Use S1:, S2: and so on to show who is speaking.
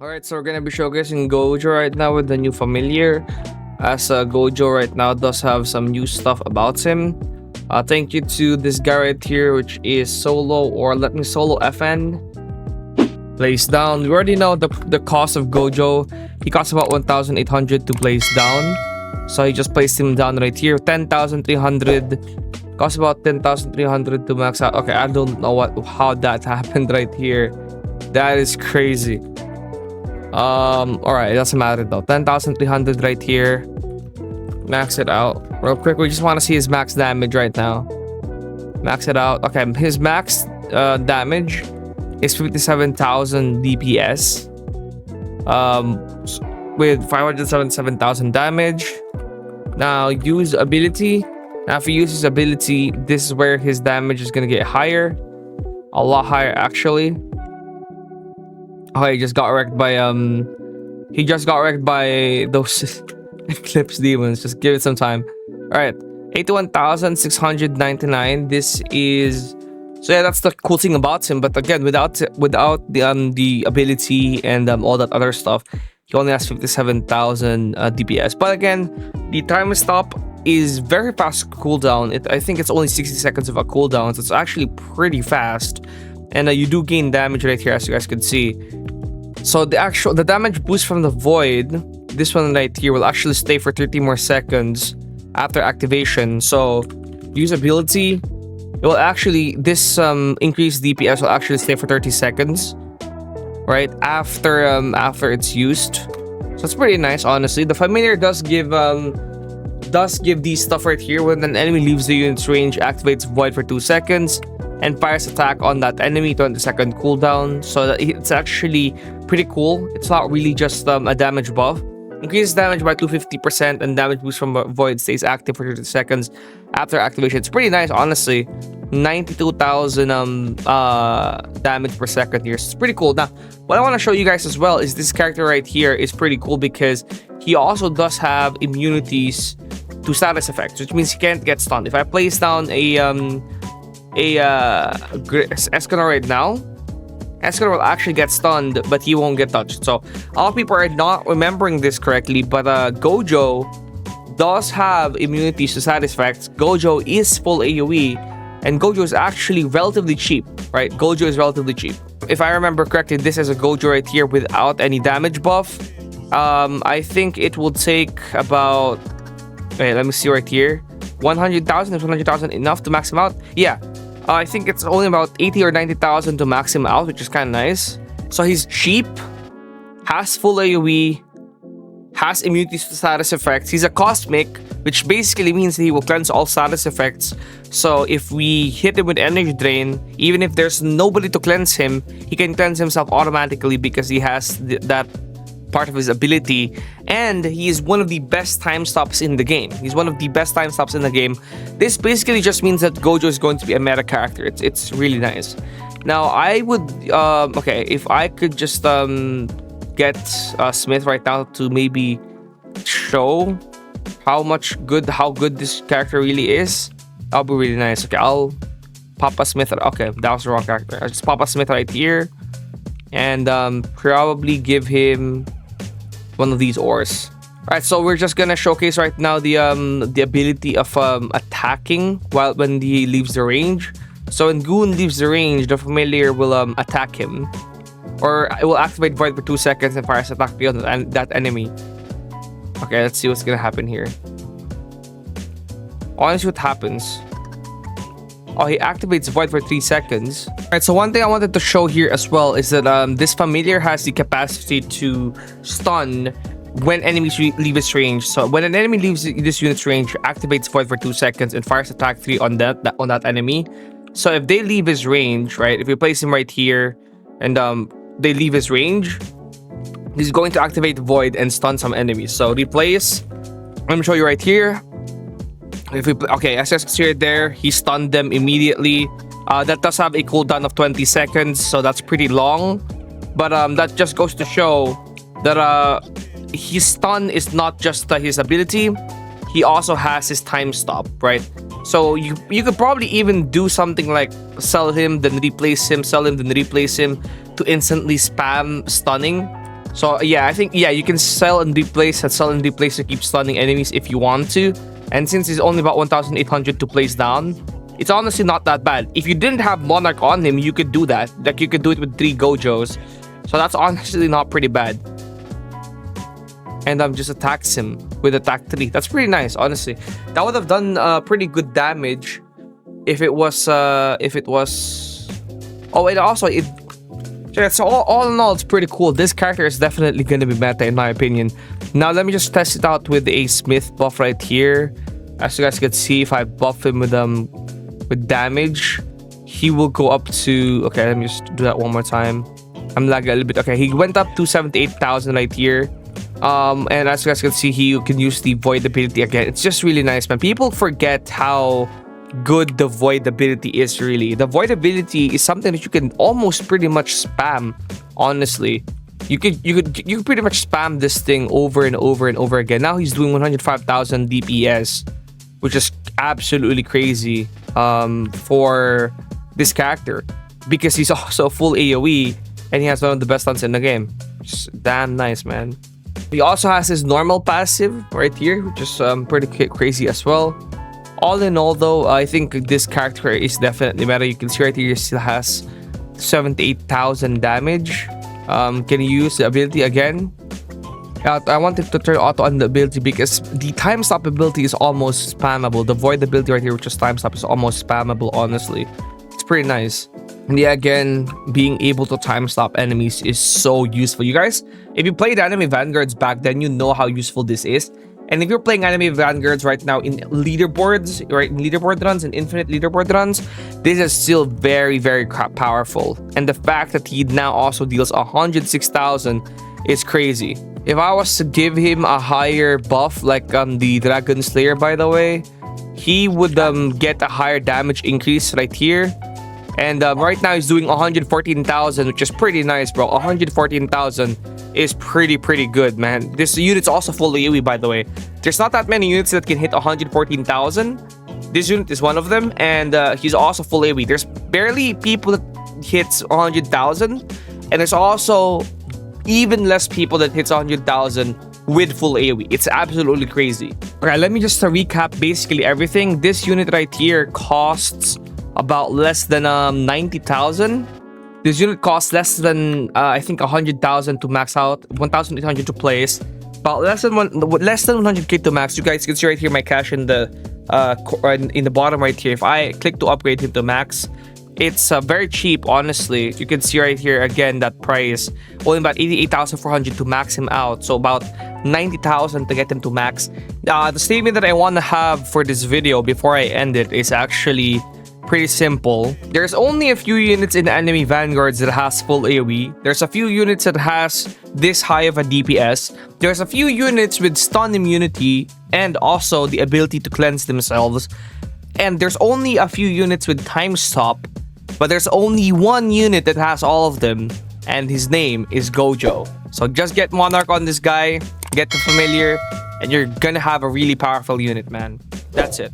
S1: Alright, so we're gonna be showcasing Gojo right now with the new familiar. As Gojo right now does have some new stuff about him. Thank you to this guy right here, which is Solo, or let me Solo FN. Place down. We already know the cost of Gojo. He costs about 1,800 to place down. So he just placed him down right here. 10,300. Costs about 10,300 to max out. Okay, I don't know how that happened right here. That is crazy. Alright, it doesn't matter though. 10,300 right here. Max it out real quick. We just want to see his max damage right now. Max it out. Okay, his max damage is 57,000 DPS, with 577,000 damage. Now use ability. Now if he uses ability, this is where his damage is gonna get higher, a lot higher actually. Oh, he just got wrecked by those Eclipse demons. Just give it some time. All right, 81,699. This is, so yeah, that's the cool thing about him. But again, without the ability and all that other stuff, he only has 57,000 DPS. But again, the time stop is very fast cooldown. I think it's only 60 seconds of a cooldown, so it's actually pretty fast. And you do gain damage right here, as you guys can see. So the damage boost from the void, this one right here, will actually stay for 30 more seconds after activation. So use ability, it will actually, this increased DPS will actually stay for 30 seconds right after it's used. So it's pretty nice, honestly. The familiar does give these stuff right here. When an enemy leaves the unit's range, activates void for 2 seconds and fires attack on that enemy, 20-second cooldown. So that it's actually pretty cool. It's not really just a damage buff. Increases damage by 250% and damage boost from void stays active for 30 seconds after activation. It's pretty nice, honestly. 92,000 damage per second here. So it's pretty cool. Now, what I want to show you guys as well is this character right here is pretty cool because he also does have immunities to status effects, which means he can't get stunned. If I place down a Escanor right now, Escanor will actually get stunned, but he won't get touched. So a lot of people are not remembering this correctly, but Gojo does have immunities to status effects. Gojo is full AoE, and Gojo is actually relatively cheap, right? Gojo is relatively cheap. If I remember correctly, this is a Gojo right here without any damage buff. I think it will take about, wait, let me see right here, 100,000. Is 100,000 enough to max him out? Yeah. I think it's only about 80 or 90,000 to max him out, which is kind of nice. So he's cheap, has full AoE, has immunities to status effects. He's a cosmic, which basically means that he will cleanse all status effects. So if we hit him with energy drain, even if there's nobody to cleanse him, he can cleanse himself automatically because he has that part of his ability. And he is one of the best time stops in the game. He's one of the best time stops in the game. This basically just means that Gojo is going to be a meta character. It's really nice. Now I would okay, if I could just get Smith right now to maybe show how good this character really is, that'll be really nice. Okay, I'll pop a Smith. Okay, that was the wrong character. I'll just pop a Smith right here and probably give him one of these ores. Alright, so we're just gonna showcase right now the ability of attacking when he leaves the range. So when Goon leaves the range, the familiar will attack him, or it will activate void for 2 seconds and fires attack beyond that enemy. Okay, let's see what's gonna happen here. Honestly, what happens? Oh, he activates void for 3 seconds. Alright, so one thing I wanted to show here as well is that this familiar has the capacity to stun when enemies leave its range. So when an enemy leaves this unit's range, activates void for 2 seconds and fires attack 3 on that enemy. So if they leave his range, right, if we place him right here and they leave his range, he's going to activate void and stun some enemies. So replace, let me show you right here. If we okay, as you can see right there, he stunned them immediately. That does have a cooldown of 20 seconds, so that's pretty long. But that just goes to show that his stun is not just his ability, he also has his time stop, right? So you could probably even do something like sell him, then replace him, sell him, then replace him to instantly spam stunning. So yeah, I think you can sell and replace to keep stunning enemies if you want to. And since it's only about 1,800 to place down, it's honestly not that bad. If you didn't have Monarch on him, you could do that. Like you could do it with 3 Gojos. So that's honestly not pretty bad. And just attacks him with attack 3. That's pretty nice, honestly. That would have done pretty good damage if it was oh, and also so all in all, it's pretty cool. This character is definitely going to be meta in my opinion. Now let me just test it out with a Smith buff right here. As you guys can see, if I buff him with damage, he will go up to, okay, let me just do that one more time. I'm lagging a little bit. Okay, he went up to 78,000 right here. And as you guys can see, he can use the void ability again. It's just really nice, man. People forget how good the void ability is. Really, the void ability is something that you can almost pretty much spam. Honestly, you could pretty much spam this thing over and over and over again. Now he's doing 105,000 DPS, which is absolutely crazy for this character, because he's also full AoE and he has one of the best stunts in the game. Just damn nice, man. He also has his normal passive right here, which is pretty crazy as well. All in all, though, I think this character is definitely meta. You can see right here, he still has 78,000 damage. Can you use the ability again? I wanted to turn auto on the ability because the time stop ability is almost spammable. The void ability right here, which is time stop, is almost spammable, honestly. It's pretty nice. And yeah, again, being able to time stop enemies is so useful. You guys, if you played Anime Vanguards back then, you know how useful this is. And if you're playing Anime Vanguards right now in leaderboards, right, in leaderboard runs and infinite leaderboard runs, this is still very, very powerful. And the fact that he now also deals 106,000 is crazy. If I was to give him a higher buff, like the Dragon Slayer, by the way, he would get a higher damage increase right here. And right now he's doing 114,000, which is pretty nice, bro. 114,000 is pretty good, man. This unit's also full AoE, by the way. There's not that many units that can hit 114,000. This unit is one of them, and he's also full AoE. There's barely people that hits 100,000, and there's also even less people that hits 100,000 with full AoE. It's absolutely crazy. Okay, let me just recap basically everything. This unit right here costs about less than 90,000. This unit costs less than I think 100,000 to max out, 1,800 to place, about less than 100k to max. You guys can see right here my cash in the bottom right here. If I click to upgrade him to max, it's very cheap, honestly. You can see right here again that price, only about 88,400 to max him out, so about 90,000 to get him to max. The statement that I want to have for this video before I end it is actually pretty simple. There's only a few units in Anime Vanguards that has full AoE. There's a few units that has this high of a DPS. There's a few units with stun immunity and also the ability to cleanse themselves. And there's only a few units with time stop, but there's only one unit that has all of them, and his name is Gojo. So just get Monarch on this guy, get the familiar, and you're gonna have a really powerful unit, man. That's it.